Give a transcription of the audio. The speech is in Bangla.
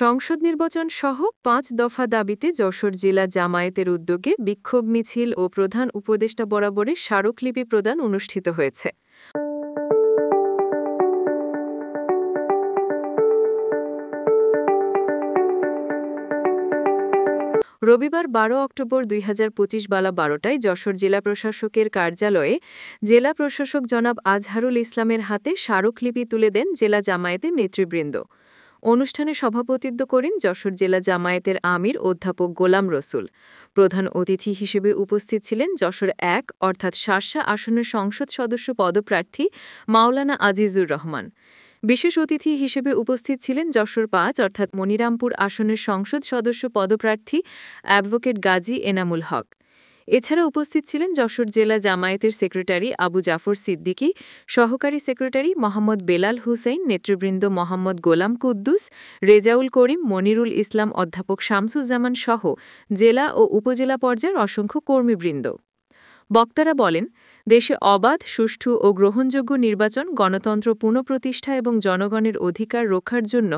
সংসদ নির্বাচন সহ ৫ দফা দাবিতে যশোর জেলা জামায়াতের উদ্যোগে বিক্ষোভ মিছিল ও প্রধান উপদেষ্টা বরাবরে স্মারকলিপি প্রদান অনুষ্ঠিত হয়েছে। রবিবার ১২ অক্টোবর ২০২৫ বেলা ১২টায় যশোর জেলা প্রশাসকের কার্যালয়ে জেলা প্রশাসক জনাব আজহারুল ইসলামের হাতে স্মারকলিপি তুলে দেন জেলা জামায়াতের নেতৃবৃন্দ। অনুষ্ঠানে সভাপতিত্ব করেন যশোর জেলা জামায়াতের আমির অধ্যাপক গোলাম রসুল। প্রধান অতিথি হিসেবে উপস্থিত ছিলেন যশোর ১ অর্থাৎ শার্শা আসনের সংসদ সদস্য পদপ্রার্থী মাওলানা আজিজুর রহমান। বিশেষ অতিথি হিসেবে উপস্থিত ছিলেন যশোর ৫ অর্থাৎ মনিরামপুর আসনের সংসদ সদস্য পদপ্রার্থী অ্যাডভোকেট গাজী এনামুল হক। এছাড়া উপস্থিত ছিলেন যশোর জেলা জামায়াতের সেক্রেটারি আবু জাফর সিদ্দিকী, সহকারী সেক্রেটারি মোহাম্মদ বেলাল হুসেইন, নেতৃবৃন্দ মোহাম্মদ গোলাম কুদ্দুস, রেজাউল করিম, মনিরুল ইসলাম, অধ্যাপক শামসুজ্জামান সহ জেলা ও উপজেলা পর্যায়ের অসংখ্য কর্মীবৃন্দ। বক্তারা বলেন, দেশে অবাধ, সুষ্ঠু ও গ্রহণযোগ্য নির্বাচন, গণতন্ত্র পুনঃপ্রতিষ্ঠা এবং জনগণের অধিকার রক্ষার জন্য